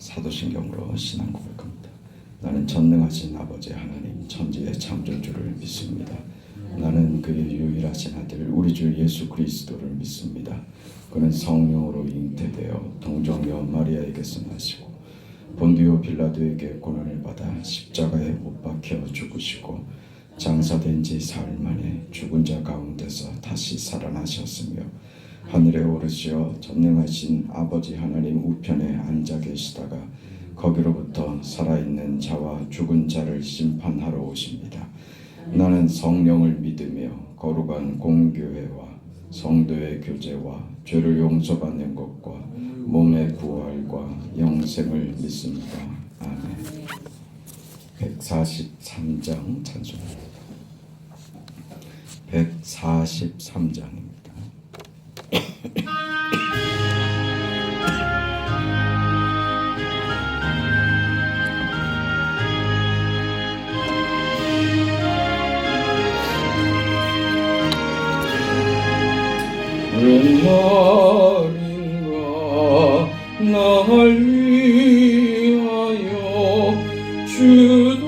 사도신경으로 신앙 고백합니다. 나는 전능하신 아버지 하나님 천지의 창조주를 믿습니다. 나는 그의 유일하신 아들 우리 주 예수 그리스도를 믿습니다. 그는 성령으로 잉태되어 동정녀 마리아에게서 나시고 본디오 빌라도에게 고난을 받아 십자가에 못 박혀 죽으시고 장사된 지 사흘 만에 죽은 자 가운데서 다시 살아나셨으며 하늘에 오르시어 전능하신 아버지 하나님 우편에 앉아 계시다가 거기로부터 살아있는 자와 죽은 자를 심판하러 오십니다. 나는 성령을 믿으며 거룩한 공교회와 성도의 교제와 죄를 용서받는 것과 몸의 부활과 영생을 믿습니다. 아멘. 143장 찬송입니다. 143장입니다. 웬 날인가 날 위하여 주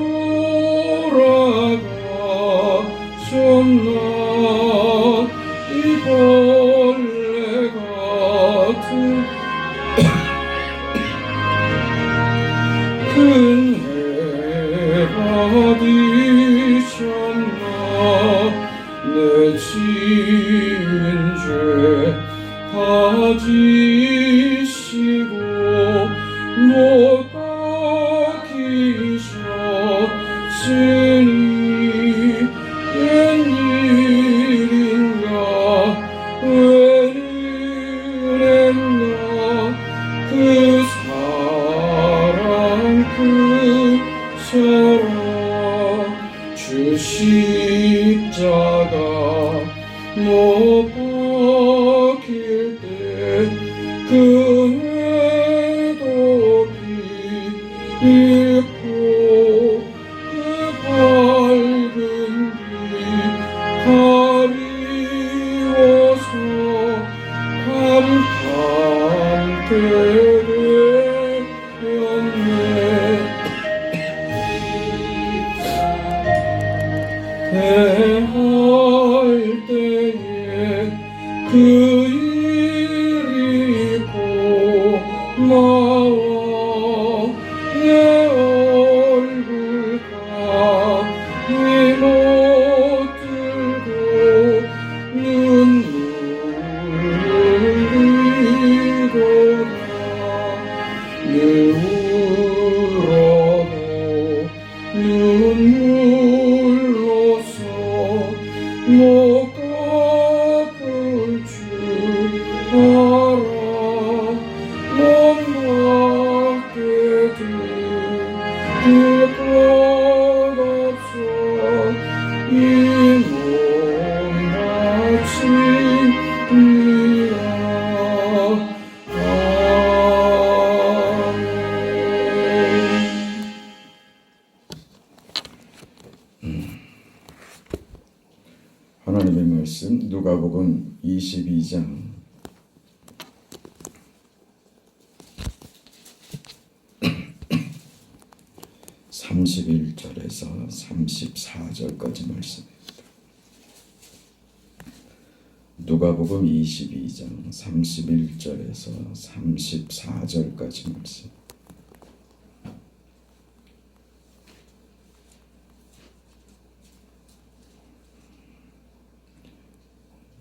돌아가셨나 이 벌레 같은 큰 해가 되셨나 내 지은 죄 다 지시고 못 박히셨으니 웬일인가 웬일했나 그 사랑 주 십자가 못 박힐 때 그 해도 빛있고 그 밝은 빛 가리워서 캄캄되었네. 대할 때에 그 일이 고마워 내 얼굴 감히 못 들고 눈물 흘리도다 늘 울어도 눈물로서 못 갚을 줄 알아 못 받게 될 것 없어 이 몸 바칩니다. 하나님의 말씀 누가복음 22장 31절에서 34절까지 말씀입니다. 누가복음 22장 31절에서 34절까지 말씀.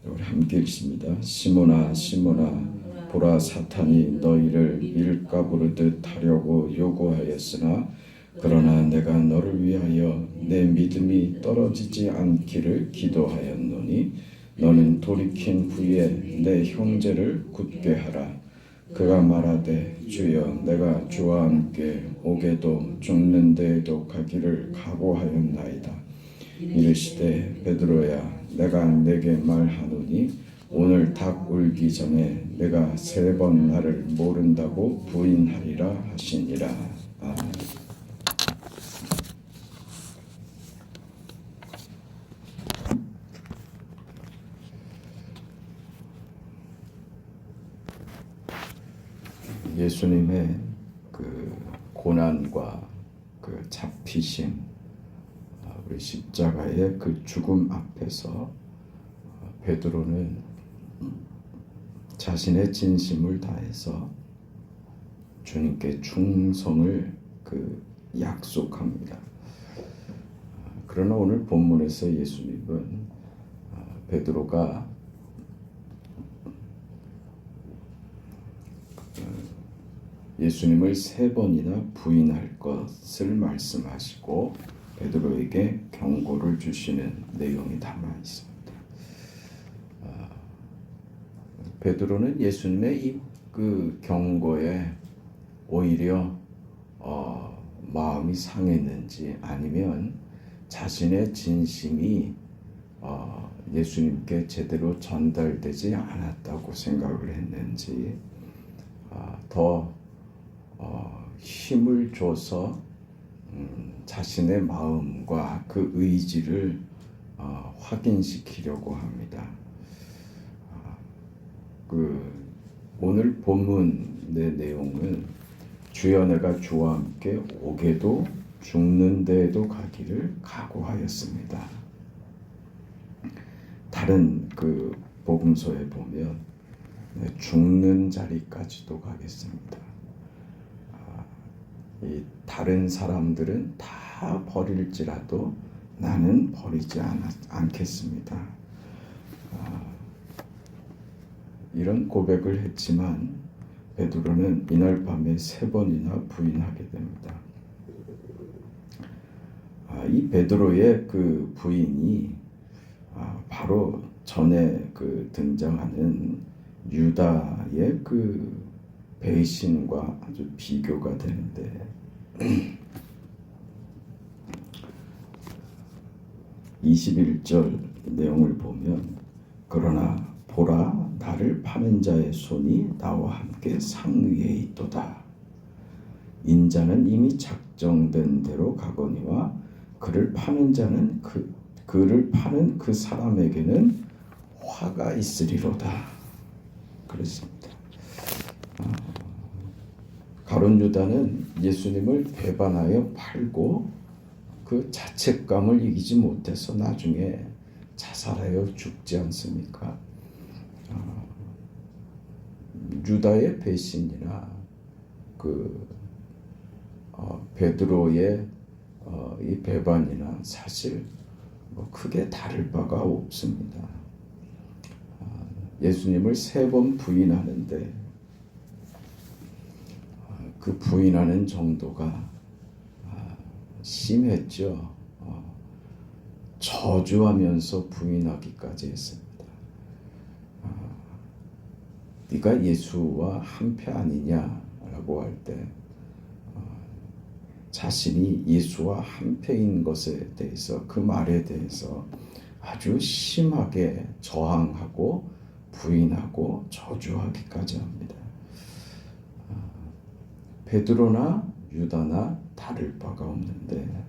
우리 함께 읽습니다. 시몬아 시몬아 보라 사탄이 너희를 밀가 부르듯 하려고 요구하였으나 그러나 내가 너를 위하여 내 믿음이 떨어지지 않기를 기도하였노니 너는 돌이킨 후에 내 형제를 굳게 하라. 그가 말하되 주여 내가 주와 함께 오게도 죽는 데에도 가기를 각오하였나이다. 이르시되 베드로야 내가 내게 말하노니 오늘 닭 울기 전에 내가 3번 나를 모른다고 부인하리라 하시니라. 아멘. 예수님의 그 고난과 그 잡히심, 우리 십자가의 그 죽음 앞에서 베드로는 자신의 진심을 다해서 주님께 충성을 약속합니다. 그러나 오늘 본문에서 예수님은 베드로가 예수님을 3번이나 부인할 것을 말씀하시고 베드로에게 경고를 주시는 내용이 담아 있습니다. 베드로는 예수님의 그 경고에 오히려 마음이 상했는지 아니면 자신의 진심이 예수님께 제대로 전달되지 않았다고 생각을 했는지 더 힘을 줘서 자신의 마음과 그 의지를 확인시키려고 합니다. 오늘 본문의 내용은 주여 내가 주와 함께 오게도 죽는 데에도 가기를 각오하였습니다. 다른 그 복음서에 보면 죽는 자리까지도 가겠습니다. 이 다른 사람들은 다 버릴지라도 나는 버리지 않겠습니다. 이런 고백을 했지만 베드로는 이날 밤에 3번이나 부인하게 됩니다. 이 베드로의 그 부인이 바로 전에 등장하는 유다의 그 배신과 아주 비교가 되는데 21절 내용을 보면 그러나 보라 나를 파는 자의 손이 나와 함께 상위에 있도다. 인자는 이미 작정된 대로 가거니와 그를 파는 자는 그를 파는 그 사람에게는 화가 있으리로다. 그렇습니다. 가룟 유다는 예수님을 배반하여 팔고 그 자책감을 이기지 못해서 나중에 자살하여 죽지 않습니까? 유다의 배신이나 베드로의 이 배반이나 사실 크게 다를 바가 없습니다. 예수님을 3번 부인하는데 그 부인하는 정도가 심했죠. 저주하면서 부인하기까지 했습니다. 네가 예수와 한패 아니냐라고 할 때 자신이 예수와 한패인 것에 대해서 그 말에 대해서 아주 심하게 저항하고 부인하고 저주하기까지 합니다. 베드로나 유다나 다를 바가 없는데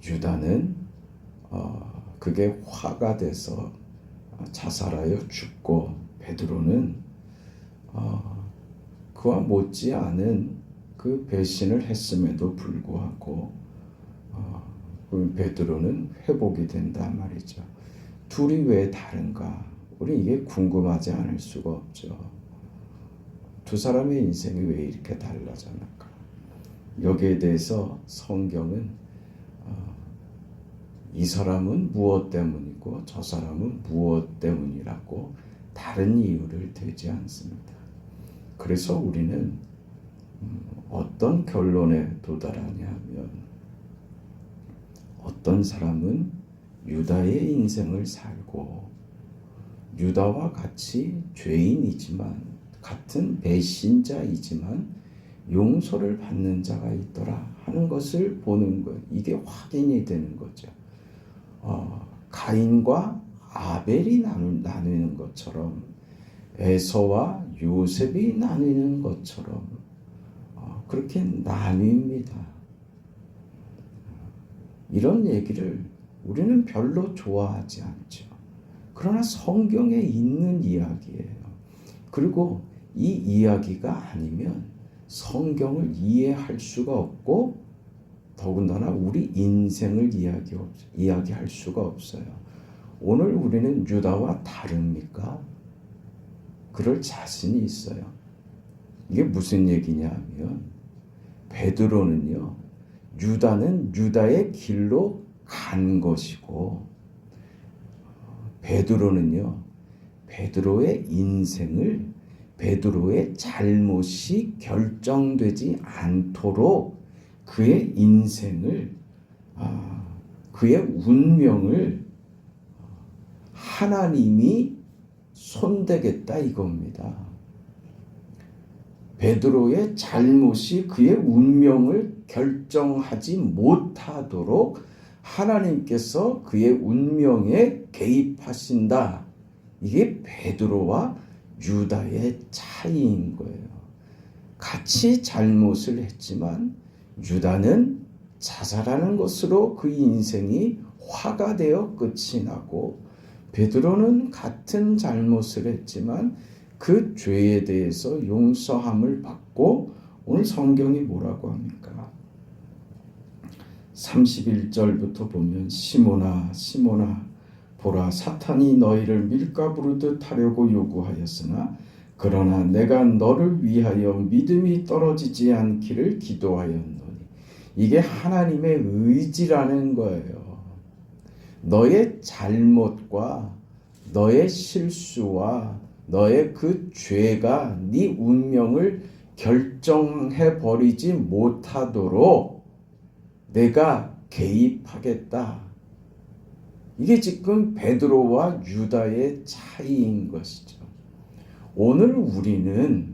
유다는 그게 화가 돼서 자살하여 죽고 베드로는 그와 못지않은 그 배신을 했음에도 불구하고 베드로는 회복이 된다 말이죠. 둘이 왜 다른가? 우리 이게 궁금하지 않을 수가 없죠. 두 사람의 인생이 왜 이렇게 달라졌는가? 여기에 대해서 성경은 이 사람은 무엇 때문이고 저 사람은 무엇 때문이라고 다른 이유를 대지 않습니다. 그래서 우리는 어떤 결론에 도달하냐 하면 어떤 사람은 유다의 인생을 살고 유다와 같이 죄인이지만 같은 배신자이지만 용서를 받는 자가 있더라 하는 것을 보는 것, 이게 확인이 되는 거죠. 가인과 아벨이 나누는 것처럼 에서와 요셉이 나뉘는 것처럼 그렇게 나뉩니다. 이런 얘기를 우리는 별로 좋아하지 않죠. 그러나 성경에 있는 이야기예요. 그리고 이 이야기가 아니면 성경을 이해할 수가 없고 더군다나 우리 인생을 이야기할 수가 없어요. 오늘 우리는 유다와 다릅니까? 그럴 자신이 있어요. 이게 무슨 얘기냐 하면 베드로는요, 유다는 유다의 길로 간 것이고 베드로는요, 베드로의 인생을 베드로의 잘못이 결정되지 않도록 그의 인생을 그의 운명을 하나님이 손대겠다 이겁니다. 베드로의 잘못이 그의 운명을 결정하지 못하도록 하나님께서 그의 운명에 개입하신다. 이게 베드로와 유다의 차이인 거예요. 같이 잘못을 했지만 유다는 자살하는 것으로 그 인생이 화가 되어 끝이 나고 베드로는 같은 잘못을 했지만 그 죄에 대해서 용서함을 받고 오늘 성경이 뭐라고 합니까? 31절부터 보면 시몬아 시몬아 보라 사탄이 너희를 밀가부르듯 하려고 요구하였으나 그러나 내가 너를 위하여 믿음이 떨어지지 않기를 기도하였노니 이게 하나님의 의지라는 거예요. 너의 잘못과 너의 실수와 너의 그 죄가 네 운명을 결정해 버리지 못하도록 내가 개입하겠다. 이게 지금 베드로와 유다의 차이인 것이죠. 오늘 우리는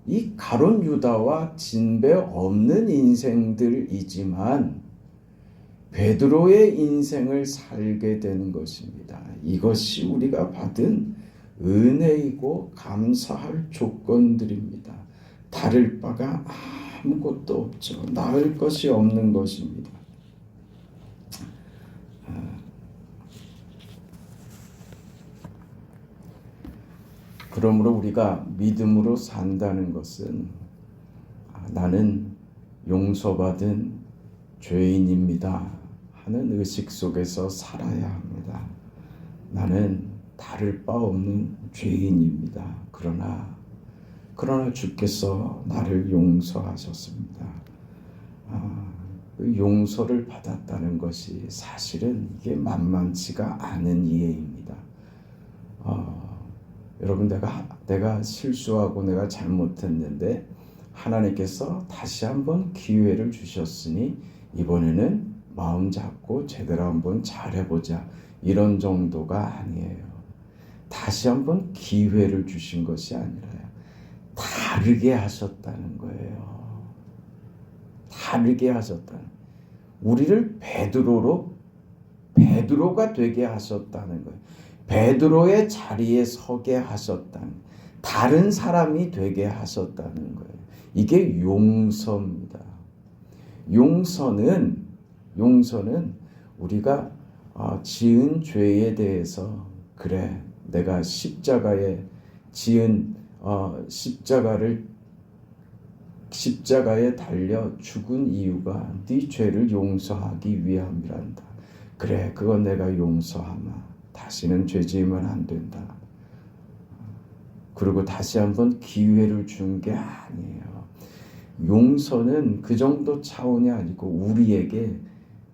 이 가룟 유다와 진배 없는 인생들이지만 베드로의 인생을 살게 되는 것입니다. 이것이 우리가 받은 은혜이고 감사할 조건들입니다. 다를 바가 아무것도 없죠. 나을 것이 없는 것입니다. 그러므로 우리가 믿음으로 산다는 것은 나는 용서받은 죄인입니다 하는 의식 속에서 살아야 합니다. 나는 다를 바 없는 죄인입니다. 그러나 주께서 나를 용서하셨습니다. 그 용서를 받았다는 것이 사실은 이게 만만치가 않은 이해입니다. 여러분 내가 실수하고 내가 잘못했는데 하나님께서 다시 한번 기회를 주셨으니 이번에는 마음 잡고 제대로 한번 잘해보자 이런 정도가 아니에요. 다시 한번 기회를 주신 것이 아니라요. 다르게 하셨다는 거예요. 다르게 하셨다는 우리를 베드로가 되게 하셨다는 거예요. 베드로의 자리에 서게 하셨다는 다른 사람이 되게 하셨다는 거예요. 이게 용서입니다. 용서는 우리가 지은 죄에 대해서 그래 내가 십자가에 지은 십자가에 달려 죽은 이유가 네 죄를 용서하기 위함이란다. 그래 그건 내가 용서하마. 다시는 죄지으면 안 된다. 그리고 다시 한번 기회를 준 게 아니에요. 용서는 그 정도 차원이 아니고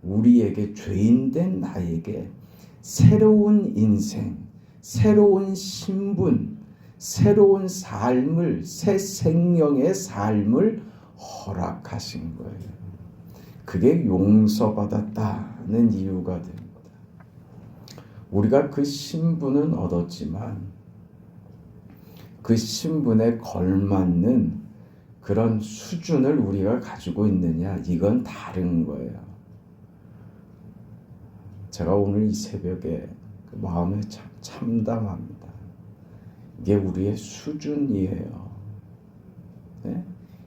우리에게 죄인된 나에게 새로운 인생, 새로운 신분, 새로운 삶을, 새 생명의 삶을 허락하신 거예요. 그게 용서받았다는 이유가 됩니다. 우리가 그 신분은 얻었지만 그 신분에 걸맞는 그런 수준을 우리가 가지고 있느냐 이건 다른 거예요. 제가 오늘 이 새벽에 그 마음에 참 참담합니다. 이게 우리의 수준이에요. 네?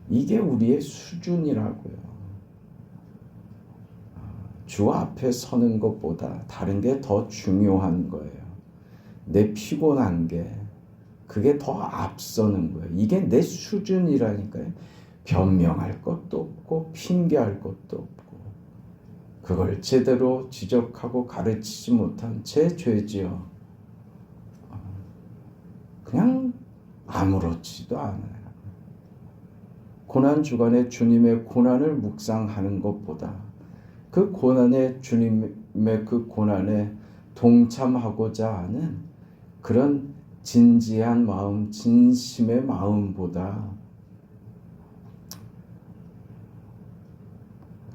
이게 우리의 수준이라고요. 주 앞에 서는 것보다 다른 게 더 중요한 거예요. 내 피곤한 게 그게 더 앞서는 거예요. 이게 내 수준이라니까요. 변명할 것도 없고 핑계할 것도 없고 그걸 제대로 지적하고 가르치지 못한 제 죄지요. 그냥 아무렇지도 않아요. 고난주간에 주님의 고난을 묵상하는 것보다 그 고난에 주님의 그 고난에 동참하고자 하는 그런 진지한 마음, 진심의 마음보다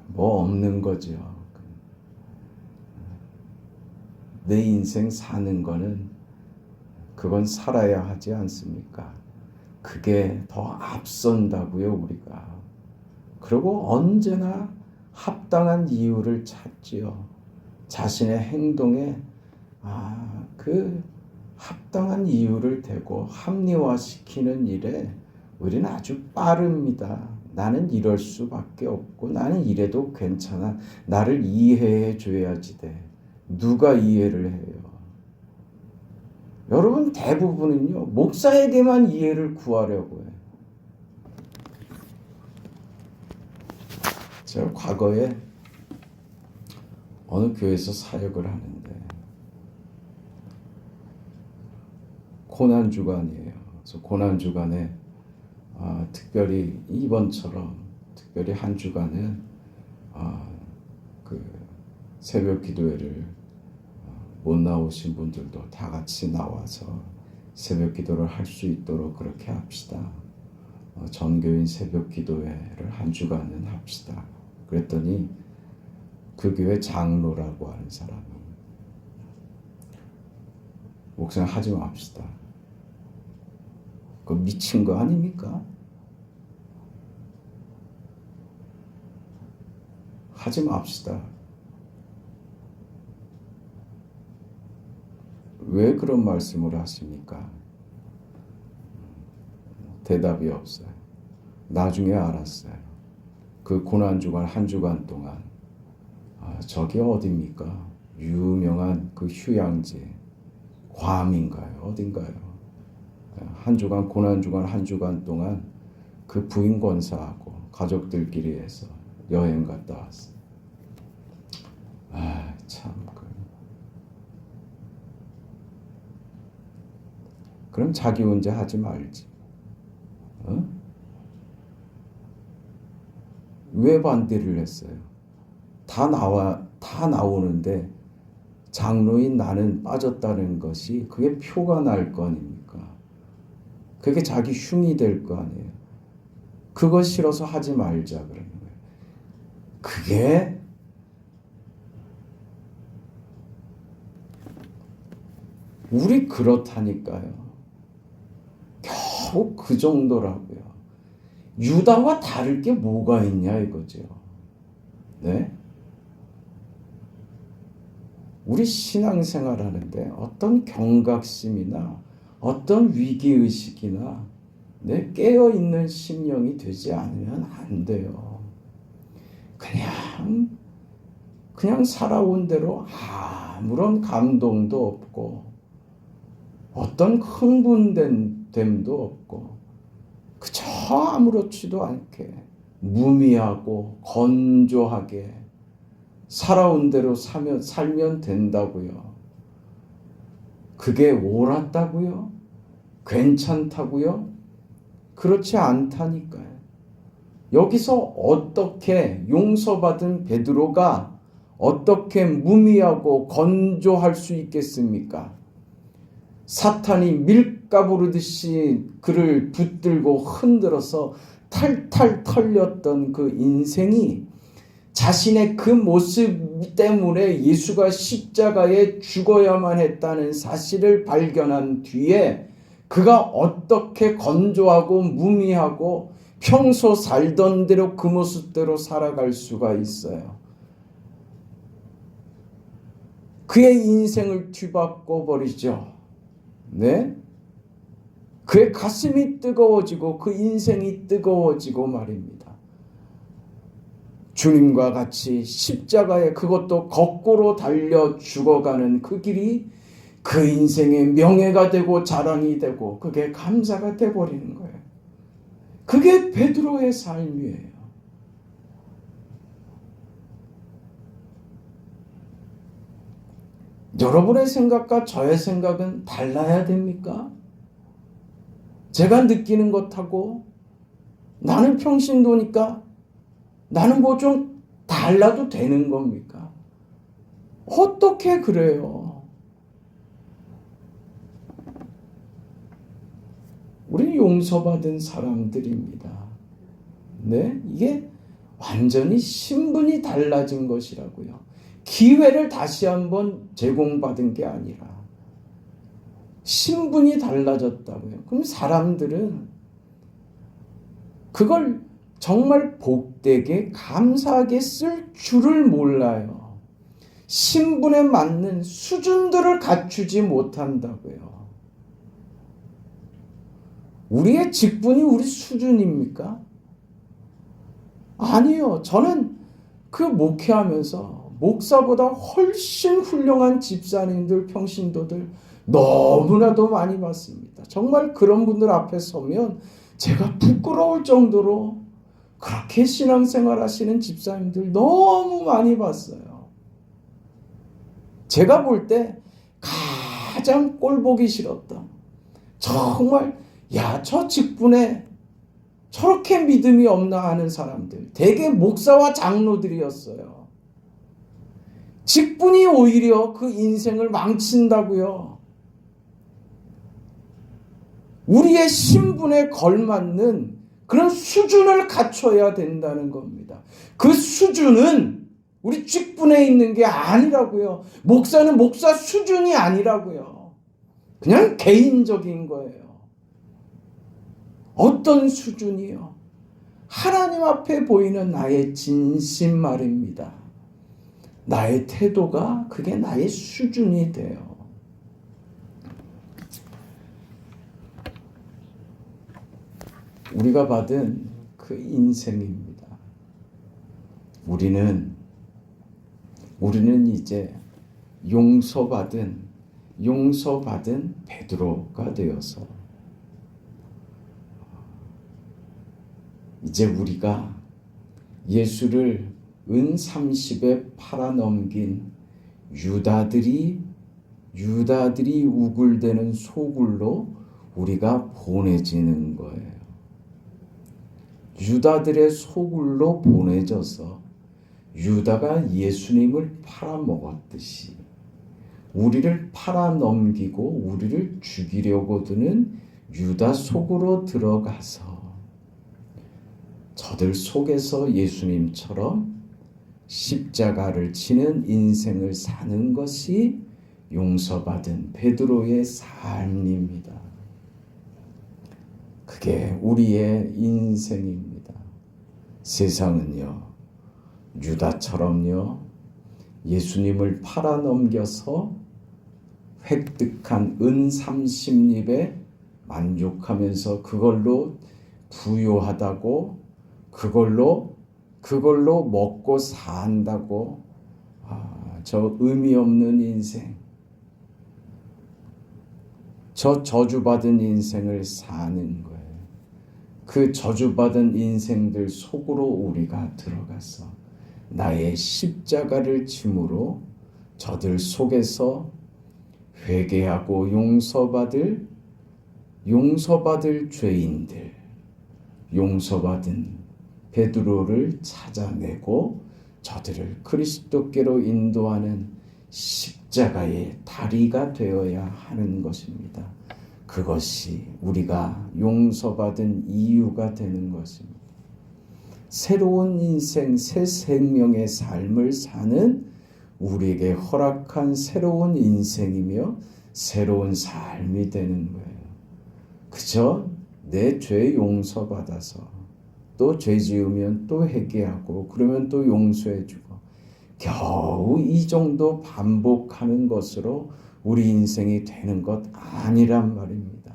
뭐 없는 거죠. 내 인생 사는 거는 그건 살아야 하지 않습니까? 그게 더 앞선다고요, 우리가. 그리고 언제나 합당한 이유를 찾지요. 자신의 행동에 그 합당한 이유를 대고 합리화시키는 일에 우리는 아주 빠릅니다. 나는 이럴 수밖에 없고 나는 이래도 괜찮아. 나를 이해해 줘야지 돼. 누가 이해를 해요? 여러분 대부분은요. 목사에게만 이해를 구하려고 해요. 제가 과거에 어느 교회에서 사역을 하는데 고난주간이에요. 그래서 고난주간에 특별히 이번처럼 특별히 한 주간은 그 새벽 기도회를 못 나오신 분들도 다 같이 나와서 새벽 기도를 할 수 있도록 그렇게 합시다. 전교인 새벽 기도회를 한 주간은 합시다. 그랬더니 그 교회 장로라고 하는 사람이 목사님 하지 맙시다. 그거 미친 거 아닙니까? 하지 맙시다. 왜 그런 말씀을 하십니까? 대답이 없어요. 나중에 알았어요. 그 고난주간 한 주간 동안 저기 어딥니까? 유명한 그 휴양지 괌인가요? 어딘가요? 한 주간 고난주간 한 주간 동안 그 부인 권사하고 가족들끼리 해서 여행 갔다 왔어요. 참. 그럼 자기 혼자 하지 말지. 왜 반대를 했어요? 다 나오는데 장로인 나는 빠졌다는 것이 그게 표가 날 거 아닙니까? 그게 자기 흉이 될 거 아니에요. 그거 싫어서 하지 말자 그러는 거예요. 그게 우리 그렇다니까요. 겨우 그 정도라고요. 유다와 다를 게 뭐가 있냐 이거죠. 네? 우리 신앙생활 하는데 어떤 경각심이나 어떤 위기의식이나 깨어있는 심령이 되지 않으면 안 돼요. 그냥 살아온 대로 아무런 감동도 없고 어떤 흥분됨도 없고 그저 아무렇지도 않게 무미하고 건조하게 살아온 대로 살면 된다고요. 그게 옳았다고요? 괜찮다고요? 그렇지 않다니까요. 여기서 어떻게 용서받은 베드로가 어떻게 무미하고 건조할 수 있겠습니까? 사탄이 밀가부르듯이 그를 붙들고 흔들어서 탈탈 털렸던 그 인생이 자신의 그 모습 때문에 예수가 십자가에 죽어야만 했다는 사실을 발견한 뒤에 그가 어떻게 건조하고 무미하고 평소 살던 대로 그 모습대로 살아갈 수가 있어요. 그의 인생을 뒤바꿔 버리죠. 네? 그의 가슴이 뜨거워지고 그 인생이 뜨거워지고 말입니다. 주님과 같이 십자가에 그것도 거꾸로 달려 죽어가는 그 길이 그 인생의 명예가 되고 자랑이 되고 그게 감사가 돼버리는 거예요. 그게 베드로의 삶이에요. 여러분의 생각과 저의 생각은 달라야 됩니까? 제가 느끼는 것하고 나는 평신도니까 나는 뭐 좀 달라도 되는 겁니까? 어떻게 그래요? 우리 용서받은 사람들입니다. 네? 이게 완전히 신분이 달라진 것이라고요. 기회를 다시 한번 제공받은 게 아니라 신분이 달라졌다고요. 그럼 사람들은 그걸 정말 복되게 감사하게 쓸 줄을 몰라요. 신분에 맞는 수준들을 갖추지 못한다고요. 우리의 직분이 우리 수준입니까? 아니요. 저는 그 목회하면서 목사보다 훨씬 훌륭한 집사님들, 평신도들 너무나도 많이 봤습니다. 정말 그런 분들 앞에 서면 제가 부끄러울 정도로 그렇게 신앙생활 하시는 집사님들 너무 많이 봤어요. 제가 볼 때 가장 꼴보기 싫었던, 정말 저 직분에 저렇게 믿음이 없나 하는 사람들, 대개 목사와 장로들이었어요. 직분이 오히려 그 인생을 망친다고요. 우리의 신분에 걸맞는 그런 수준을 갖춰야 된다는 겁니다. 그 수준은 우리 직분에 있는 게 아니라고요. 목사는 목사 수준이 아니라고요. 그냥 개인적인 거예요. 어떤 수준이요? 하나님 앞에 보이는 나의 진심 말입니다. 나의 태도가 그게 나의 수준이 돼요. 우리가 받은 그 인생입니다. 우리는 이제 용서받은 베드로가 되어서 이제 우리가 예수를 은 30에 팔아넘긴 유다들이 우글대는 소굴로 우리가 보내지는 거예요. 유다들의 소굴로 보내져서 유다가 예수님을 팔아먹었듯이 우리를 팔아넘기고 우리를 죽이려고 드는 유다 속으로 들어가서 저들 속에서 예수님처럼 십자가를 지는 인생을 사는 것이 용서받은 베드로의 삶입니다. 그게 우리의 인생입니다. 세상은요, 유다처럼요, 예수님을 팔아넘겨서 획득한 은 30립에 만족하면서 그걸로 부유하다고 그걸로 먹고 산다고 저 의미 없는 인생, 저 저주받은 인생을 사는 거예요. 그 저주받은 인생들 속으로 우리가 들어가서 나의 십자가를 짐으로 저들 속에서 회개하고 용서받을 죄인들, 용서받은 베드로를 찾아내고 저들을 그리스도께로 인도하는 십자가의 다리가 되어야 하는 것입니다. 그것이 우리가 용서받은 이유가 되는 것입니다. 새로운 인생, 새 생명의 삶을 사는 우리에게 허락한 새로운 인생이며 새로운 삶이 되는 거예요. 그저 내 죄 용서받아서 또 죄 지으면 또 회개하고 그러면 또 용서해주고 겨우 이 정도 반복하는 것으로 우리 인생이 되는 것 아니란 말입니다.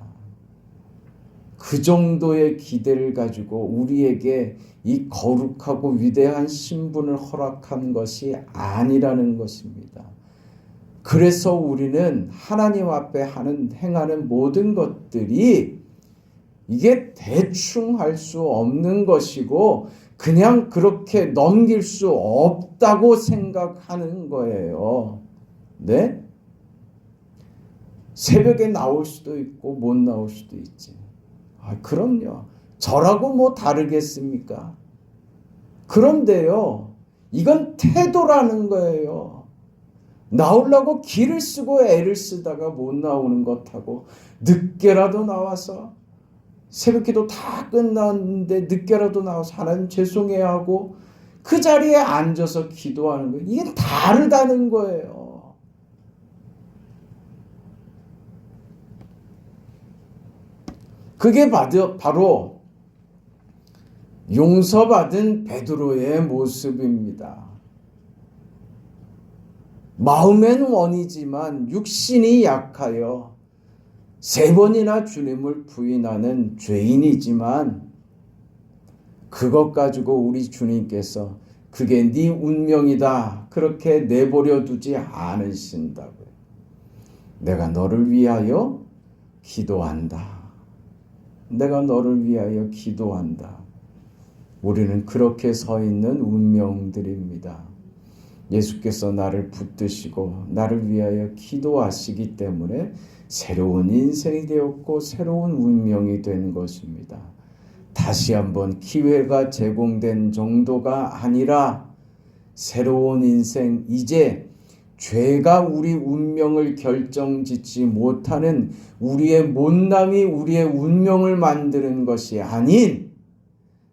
그 정도의 기대를 가지고 우리에게 이 거룩하고 위대한 신분을 허락한 것이 아니라는 것입니다. 그래서 우리는 하나님 앞에 행하는 모든 것들이 이게 대충 할 수 없는 것이고 그냥 그렇게 넘길 수 없다고 생각하는 거예요. 네? 새벽에 나올 수도 있고 못 나올 수도 있지. 그럼요. 저라고 뭐 다르겠습니까? 그런데요, 이건 태도라는 거예요. 나오려고 길을 쓰고 애를 쓰다가 못 나오는 것하고 늦게라도 나와서 새벽기도 다 끝났는데 늦게라도 나와서 하나님 죄송해야 하고 그 자리에 앉아서 기도하는 거예요. 이게 다르다는 거예요. 그게 바로 용서받은 베드로의 모습입니다. 마음엔 원이지만 육신이 약하여 3번이나 주님을 부인하는 죄인이지만 그것 가지고 우리 주님께서 그게 네 운명이다 그렇게 내버려 두지 않으신다고요. 내가 너를 위하여 기도한다. 내가 너를 위하여 기도한다. 우리는 그렇게 서 있는 운명들입니다. 예수께서 나를 붙드시고 나를 위하여 기도하시기 때문에 새로운 인생이 되었고 새로운 운명이 된 것입니다. 다시 한번 기회가 제공된 정도가 아니라 새로운 인생, 이제 죄가 우리 운명을 결정짓지 못하는 우리의 못남이 우리의 운명을 만드는 것이 아닌,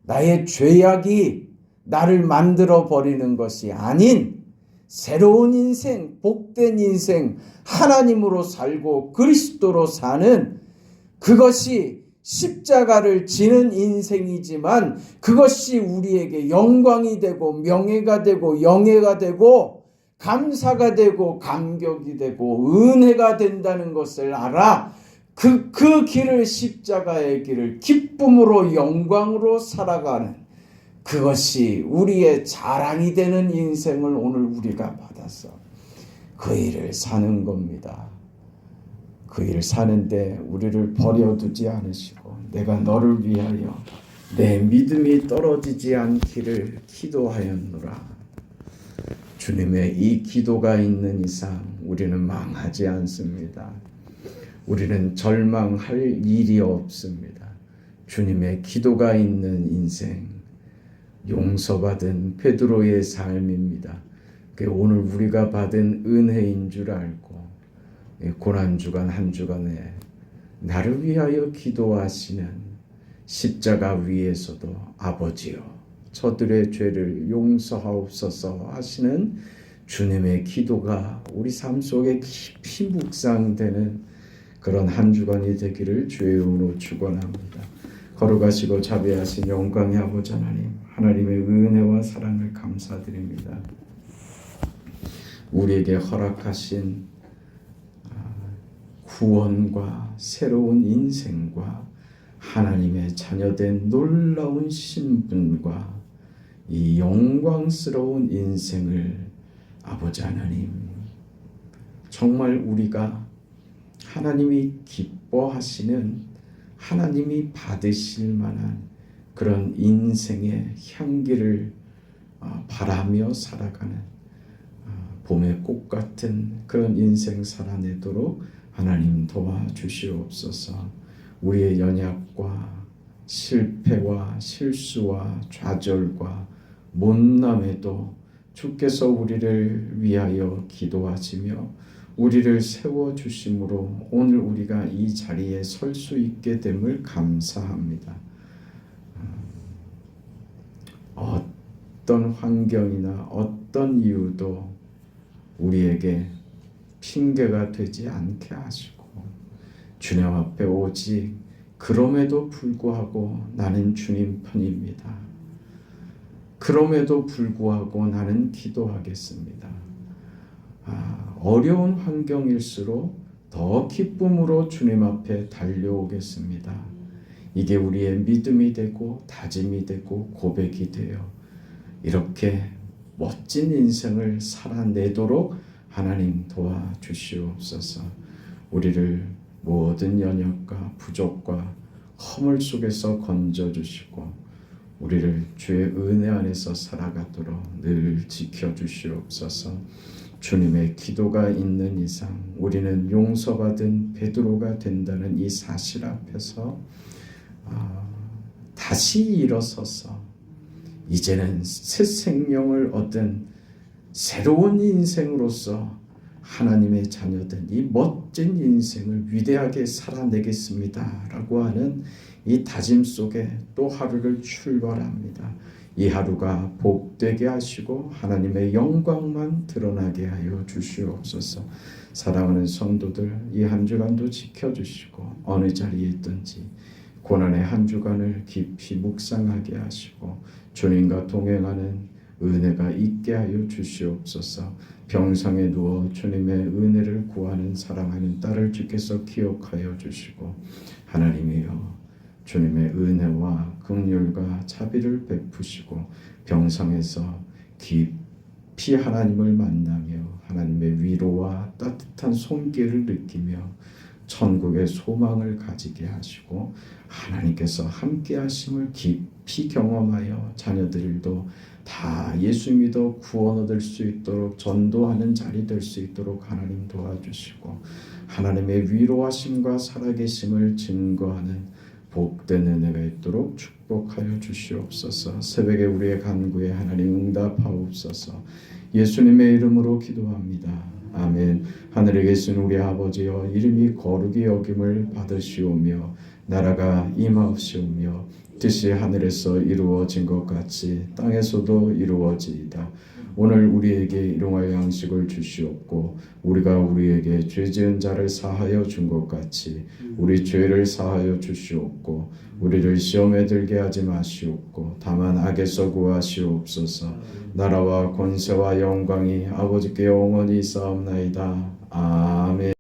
나의 죄악이 나를 만들어 버리는 것이 아닌 새로운 인생, 복된 인생, 하나님으로 살고 그리스도로 사는, 그것이 십자가를 지는 인생이지만 그것이 우리에게 영광이 되고 명예가 되고 영예가 되고 감사가 되고 감격이 되고 은혜가 된다는 것을 알아 그 길을, 십자가의 길을 기쁨으로 영광으로 살아가는, 그것이 우리의 자랑이 되는 인생을 오늘 우리가 받아서 그 일을 사는 겁니다. 그 일을 사는데 우리를 버려두지 않으시고 내가 너를 위하여 내 믿음이 떨어지지 않기를 기도하였노라. 주님의 이 기도가 있는 이상 우리는 망하지 않습니다. 우리는 절망할 일이 없습니다. 주님의 기도가 있는 인생, 용서받은 베드로의 삶입니다. 오늘 우리가 받은 은혜인 줄 알고 고난주간 한 주간에 나를 위하여 기도하시는, 십자가 위에서도 아버지여 저들의 죄를 용서하옵소서 하시는 주님의 기도가 우리 삶 속에 깊이 묵상되는 그런 한 주간이 되기를 주의 이름으로 축원합니다. 거룩하시고 자비하신 영광의 아버지 하나님, 하나님의 은혜와 사랑을 감사드립니다. 우리에게 허락하신 구원과 새로운 인생과 하나님의 자녀된 놀라운 신분과 이 영광스러운 인생을 아버지 하나님, 정말 우리가 하나님이 기뻐하시는, 하나님이 받으실 만한 그런 인생의 향기를 바라며 살아가는 봄의 꽃 같은 그런 인생 살아내도록 하나님 도와주시옵소서. 우리의 연약과 실패와 실수와 좌절과 못남에도 주께서 우리를 위하여 기도하시며 우리를 세워주심으로 오늘 우리가 이 자리에 설 수 있게 됨을 감사합니다. 어떤 환경이나 어떤 이유도 우리에게 핑계가 되지 않게 하시고 주님 앞에 오직 그럼에도 불구하고 나는 주님 편입니다. 그럼에도 불구하고 나는 기도하겠습니다. 어려운 환경일수록 더 기쁨으로 주님 앞에 달려오겠습니다. 이게 우리의 믿음이 되고 다짐이 되고 고백이 되어 이렇게 멋진 인생을 살아내도록 하나님 도와주시옵소서. 우리를 모든 연약과 부족과 허물 속에서 건져주시고 우리를 주의 은혜 안에서 살아가도록 늘 지켜주시옵소서. 주님의 기도가 있는 이상 우리는 용서받은 베드로가 된다는 이 사실 앞에서 다시 일어서서 이제는 새 생명을 얻은 새로운 인생으로서 하나님의 자녀된 이 멋진 인생을 위대하게 살아내겠습니다 라고 하는 이 다짐 속에 또 하루를 출발합니다. 이 하루가 복되게 하시고 하나님의 영광만 드러나게 하여 주시옵소서. 사랑하는 성도들, 이 한 주간도 지켜주시고 어느 자리에 있든지 고난의 한 주간을 깊이 묵상하게 하시고 주님과 동행하는 은혜가 있게 하여 주시옵소서. 병상에 누워 주님의 은혜를 구하는 사랑하는 딸을 주께서 기억하여 주시고 하나님이여 주님의 은혜와 긍휼과 자비를 베푸시고 병상에서 깊이 하나님을 만나며 하나님의 위로와 따뜻한 손길을 느끼며 천국의 소망을 가지게 하시고 하나님께서 함께 하심을 깊이 경험하여 자녀들도 다 예수 믿어 구원 얻을 수 있도록 전도하는 자리 될 수 있도록 하나님 도와주시고 하나님의 위로하심과 살아계심을 증거하는 복된 은혜가 있도록 축복하여 주시옵소서. 새벽에 우리의 간구에 하나님 응답하옵소서. 예수님의 이름으로 기도합니다. 아멘. 하늘에 계신 우리 아버지여, 이름이 거룩히 여김을 받으시오며 나라가 임하옵시오며 뜻이 하늘에서 이루어진 것 같이 땅에서도 이루어지이다. 오늘 우리에게 일용할 양식을 주시옵고 우리가 우리에게 죄 지은 자를 사하여 준 것 같이 우리 죄를 사하여 주시옵고 우리를 시험에 들게 하지 마시옵고 다만 악에서 구하시옵소서. 나라와 권세와 영광이 아버지께 영원히 있사옵나이다. 아멘.